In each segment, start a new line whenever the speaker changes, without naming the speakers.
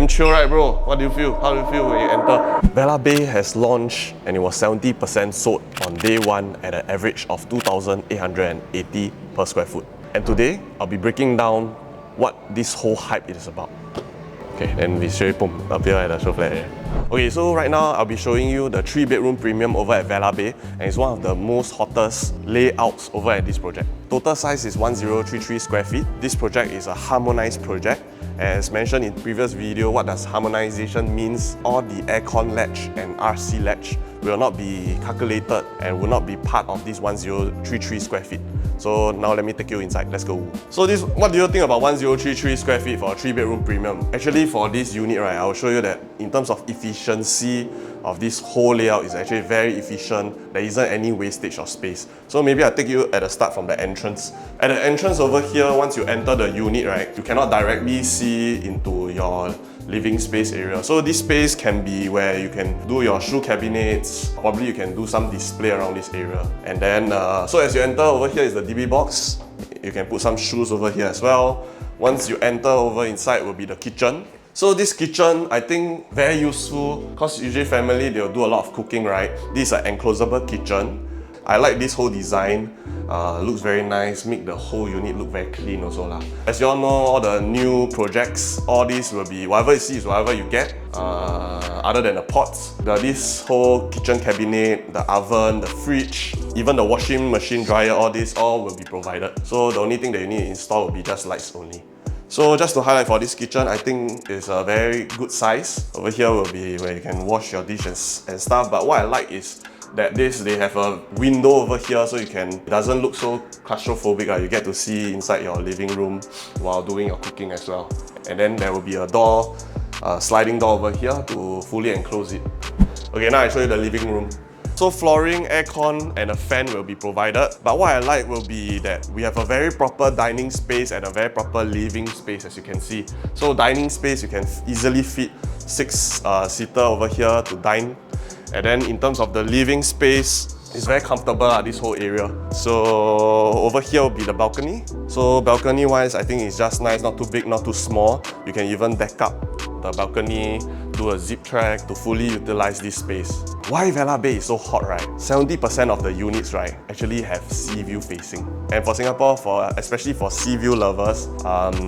Damn chill, right, bro? What do you feel? How do you feel when you enter? Vela Bay has launched and it was 70% sold on day one at an average of 2,880 per square foot. And today, I'll be breaking down what this whole hype is about. Okay, then we straight up here at the Showflat area. Okay, so right now I'll be showing you the 3-bedroom premium over at Vela Bay, and it's one of the most hottest layouts over at this project. Total size is 1033 square feet. This project is a harmonized project. As mentioned in previous video, what does harmonization means? All the aircon latch and RC latch will not be calculated and will not be part of this 1033 square feet. So now let me take you inside, let's go. So what do you think about 1033 square feet for a 3-bedroom premium? Actually for this unit, right, I will show you that in terms of efficiency of this whole layout is actually very efficient. There isn't any wastage of space. So maybe I'll take you at the start from the entrance. At the entrance over here, once you enter the unit, right, you cannot directly see into your living space area. So this space can be where you can do your shoe cabinets, probably you can do some display around this area. And then, so as you enter over here is the DB box. You can put some shoes over here as well. Once you enter over inside will be the kitchen. So this kitchen, I think very useful because usually family, they'll do a lot of cooking, right? This is an enclosable kitchen. I like this whole design. Looks very nice, make the whole unit look very clean also lah. As you all know, all the new projects, all these will be, whatever you see is whatever you get, other than the pots. This whole kitchen cabinet, the oven, the fridge, even the washing machine, dryer, all this, all will be provided. So the only thing that you need to install will be just lights only. So just to highlight for this kitchen, I think it's a very good size. Over here will be where you can wash your dishes and stuff, but what I like is that they have a window over here so it doesn't look so claustrophobic. You get to see inside your living room while doing your cooking as well. And then there will be a door, sliding door over here to fully enclose it. Okay, now I show you the living room. So flooring, aircon and a fan will be provided. But what I like will be that we have a very proper dining space and a very proper living space, as you can see. So dining space, you can easily fit 6-seater over here to dine. And then in terms of the living space, it's very comfortable, this whole area. So over here will be the balcony. So balcony wise, I think it's just nice, not too big, not too small. You can even deck up the balcony, do a zip track to fully utilize this space. Why Vela Bay is so hot, right? 70% of the units, right, actually have sea view facing. And for Singapore, especially for sea view lovers,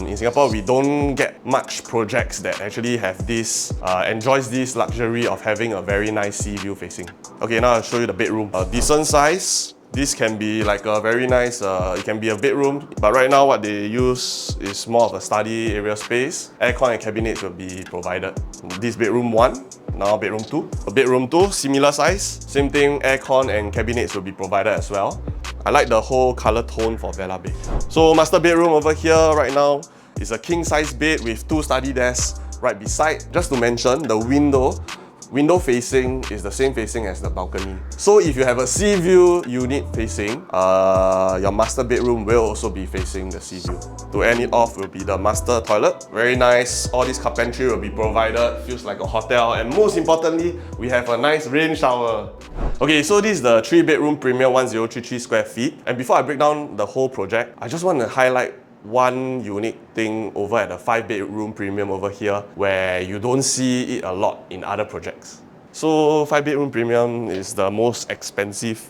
in Singapore we don't get much projects that actually have this, enjoys this luxury of having a very nice sea view facing. Okay, now I'll show you the bedroom. A decent size. This can be like a very nice, it can be a bedroom, but right now what they use is more of a study area space. Aircon and cabinets will be provided. This bedroom 1, now bedroom 2. Bedroom 2, similar size. Same thing, aircon and cabinets will be provided as well. I like the whole color tone for Vela Bay. So master bedroom over here right now is a king size bed with 2 study desks right beside. Just to mention, the window facing is the same facing as the balcony. So if you have a sea view unit facing, your master bedroom will also be facing the sea view. To end it off will be the master toilet. Very nice, all this carpentry will be provided, feels like a hotel, and most importantly, we have a nice rain shower. Okay, so this is the 3-bedroom premium 1033 square feet. And before I break down the whole project, I just want to highlight one unique thing over at the 5-bedroom premium over here where you don't see it a lot in other projects. So 5-bedroom premium is the most expensive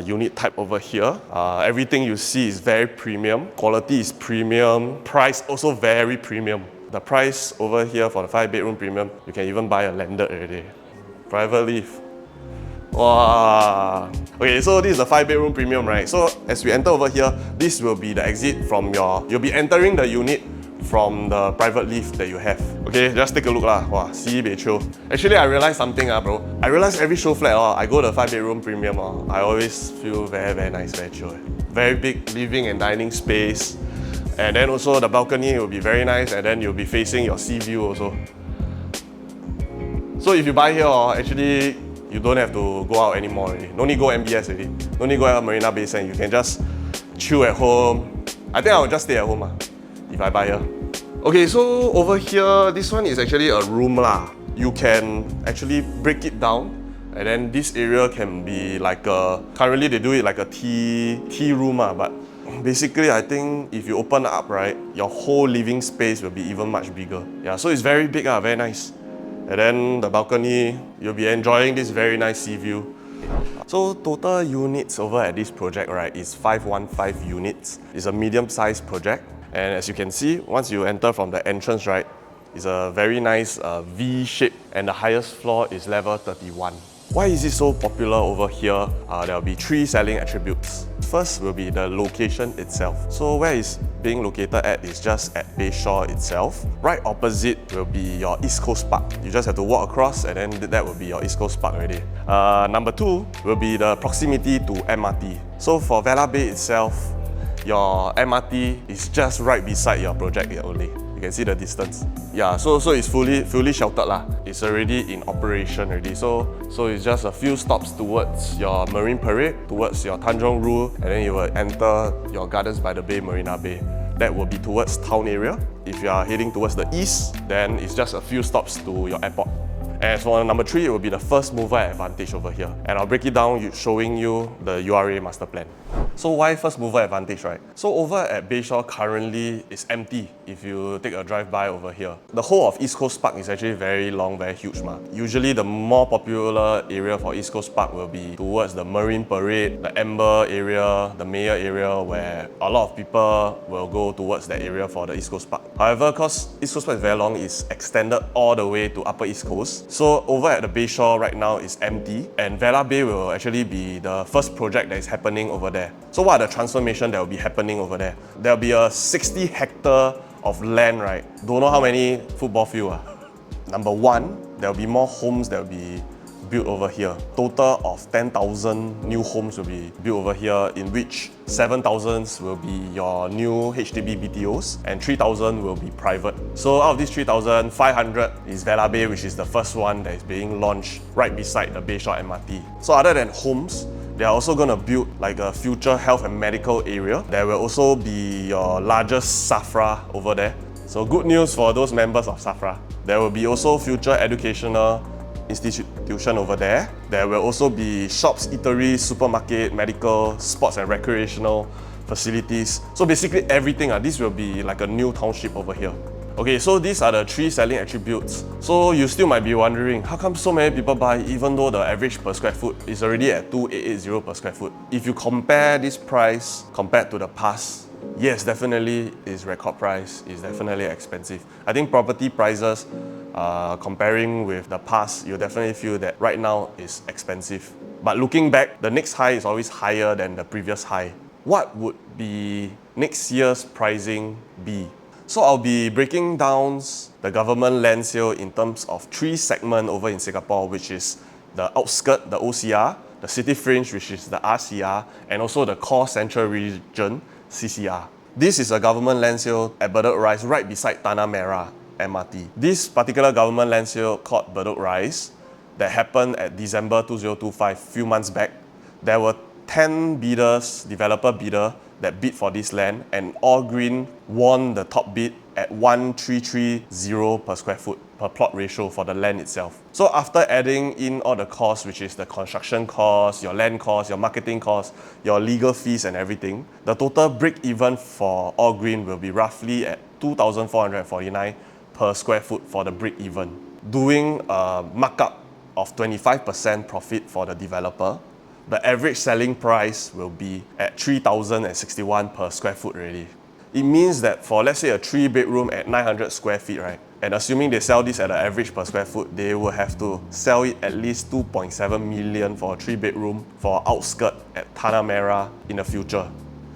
unit type over here. Everything you see is very premium. Quality is premium. Price also very premium. The price over here for the 5-bedroom premium, you can even buy a landed already. Private lift. Wow. Okay, so this is the 5-bedroom premium, right? So as we enter over here, this will be the exit from you'll be entering the unit from the private lift that you have. Okay, just take a look lah. Wow, see Bayshore. Actually, I realized something bro. I realized every show flat I go to 5-bedroom premium I always feel very, very nice, very chill. Very big living and dining space. And then also the balcony will be very nice, and then you'll be facing your sea view also. So if you buy here, actually, you don't have to go out anymore already. No need go MBS already. No need go out Marina Bay Sands. You can just chill at home. I think I will just stay at home if I buy here. Okay, so over here, this one is actually a room lah. You can actually break it down, and then this area can be like a, currently they do it like a tea room but basically I think if you open up, right, your whole living space will be even much bigger. Yeah, so it's very big, very nice. And then the balcony, you'll be enjoying this very nice sea view. So total units over at this project, right, is 515 units. It's a medium-sized project. And as you can see, once you enter from the entrance, right, it's a very nice V shape, and the highest floor is level 31. Why is it so popular over here? There will be 3 selling attributes. First will be the location itself. So where it's being located at is just at Bayshore itself. Right opposite will be your East Coast Park. You just have to walk across and then that will be your East Coast Park already. Number 2 will be the proximity to MRT. So for Vela Bay itself, your MRT is just right beside your project only. You can see the distance. Yeah, so it's fully sheltered lah. It's already in operation already. So it's just a few stops towards your Marine Parade, towards your Tanjong Ru, and then you will enter your Gardens by the Bay, Marina Bay. That will be towards town area. If you are heading towards the east, then it's just a few stops to your airport. And for number 3, it will be the first mover advantage over here. And I'll break it down showing you the URA master plan. So why first mover advantage, right? So over at Bayshore currently is empty if you take a drive by over here. The whole of East Coast Park is actually very long, very huge. Usually the more popular area for East Coast Park will be towards the Marine Parade, the Amber area, the Mayor area, where a lot of people will go towards that area for the East Coast Park. However, because East Coast Park is very long, it's extended all the way to Upper East Coast. So over at the Bayshore right now is empty, and Vela Bay will actually be the first project that is happening over there. So what are the transformation that will be happening over there? There will be a 60 hectare of land, right? Don't know how many football field. Number 1, there will be more homes that will be built over here. Total of 10,000 new homes will be built over here, in which 7,000 will be your new HDB BTOs and 3,000 will be private. So out of these 3,000, 500 is Vela Bay, which is the first one that is being launched right beside the Bayshore MRT. So other than homes, they are also going to build like a future health and medical area. There will also be your largest SAFRA over there. So good news for those members of SAFRA. There will be also future educational institution over there. There will also be shops, eateries, supermarket, medical, sports and recreational facilities. So basically everything, this will be like a new township over here. Okay, so these are the 3 selling attributes. So you still might be wondering, how come so many people buy even though the average per square foot is already at 2,880 per square foot? If you compare this price compared to the past, yes, definitely is record price, is definitely expensive. I think property prices, comparing with the past, you definitely feel that right now is expensive. But looking back, the next high is always higher than the previous high. What would be next year's pricing be? So I'll be breaking down the government land sale in terms of 3 segments over in Singapore, which is the outskirt, the OCR, the city fringe, which is the RCR, and also the core central region, CCR. This is a government land sale at Bedok Rise, right beside Tanah Merah MRT. This particular government land sale called Bedok Rise that happened at December 2025, few months back. There were 10 bidders, developer bidder, that bid for this land, and All Green won the top bid at 1,330 per square foot per plot ratio for the land itself. So after adding in all the costs, which is the construction costs, your land costs, your marketing costs, your legal fees and everything, the total break-even for All Green will be roughly at 2,449 per square foot for the break-even. Doing a markup of 25% profit for the developer, the average selling price will be at 3,061 per square foot already. It means that for, let's say, a 3-bedroom at 900 square feet, right? And assuming they sell this at an average per square foot, they will have to sell it at least 2.7 million for a 3-bedroom for outskirt at Tanah Merah in the future.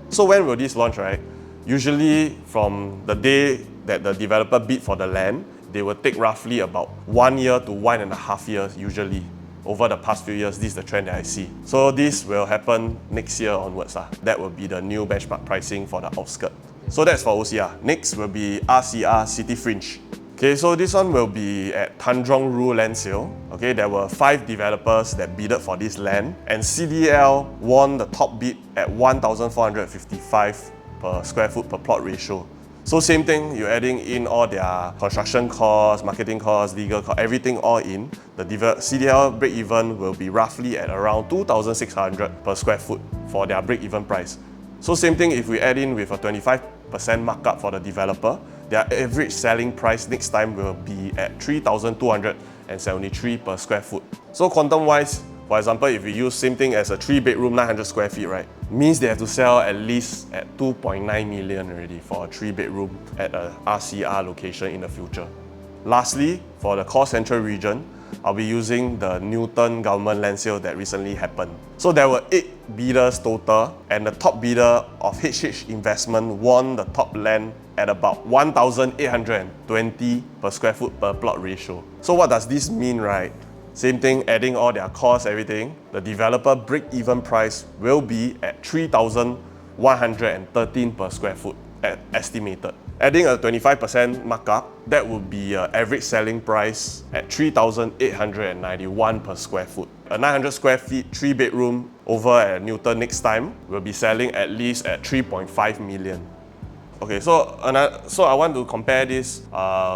So when will this launch, right? Usually from the day that the developer bid for the land, they will take roughly about 1 year to 1.5 years usually. Over the past few years, this is the trend that I see. So this will happen next year onwards. That will be the new benchmark pricing for the outskirt. So that's for OCR. Next will be RCR City Fringe. Okay, so this one will be at Tanjong Ru land sale. Okay, there were 5 developers that bidded for this land, and CDL won the top bid at 1,455 per square foot per plot ratio. So same thing, you're adding in all their construction costs, marketing costs, legal costs, everything all in. The CDL break-even will be roughly at around 2,600 per square foot for their break-even price. So same thing if we add in with a 25% markup for the developer, their average selling price next time will be at 3,273 per square foot. So quantum wise, for example, if we use same thing as a 3-bedroom 900 square feet, right, means they have to sell at least at 2.9 million already for a 3-bedroom at a RCR location in the future. Lastly, for the core central region, I'll be using the Newton government land sale that recently happened. So there were 8 bidders total, and the top bidder of HH Investment won the top land at about 1,820 per square foot per plot ratio. So what does this mean, right? Same thing, adding all their costs, everything, the developer break-even price will be at 3,113 per square foot estimated. Adding a 25% markup, that would be an average selling price at 3,891 per square foot. A 900 square feet 3-bedroom over at Newton next time will be selling at least at 3.5 million. Okay, so I want to compare this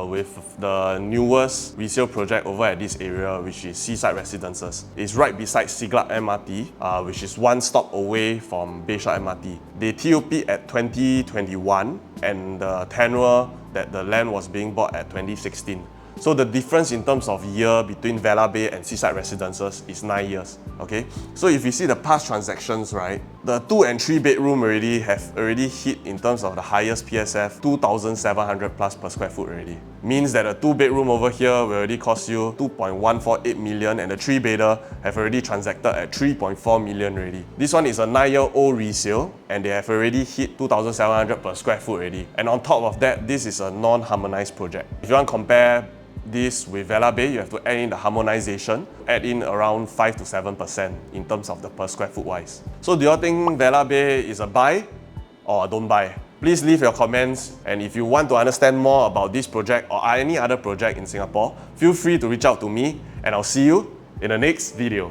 with the newest resale project over at this area, which is Seaside Residences. It's right beside Siglap MRT, which is one stop away from Bayshore MRT. They TOP at 2021, and the tenure that the land was being bought at 2016. So the difference in terms of year between Vela Bay and Seaside Residences is 9 years. Okay, so if you see the past transactions, right, the 2 and 3 bedroom have already hit in terms of the highest PSF 2,700 plus per square foot already. Means that a 2-bedroom over here will already cost you 2.148 million, and the 3-bedder have already transacted at 3.4 million already. This one is a 9-year-old resale, and they have already hit 2,700 per square foot already. And on top of that, this is a non-harmonized project. If you want to compare this with Vela Bay, you have to add in the harmonization, add in around 5 to 7% in terms of the per square foot wise. So do you all think Vela Bay is a buy or a don't buy? Please leave your comments, and if you want to understand more about this project or any other project in Singapore, feel free to reach out to me, and I'll see you in the next video.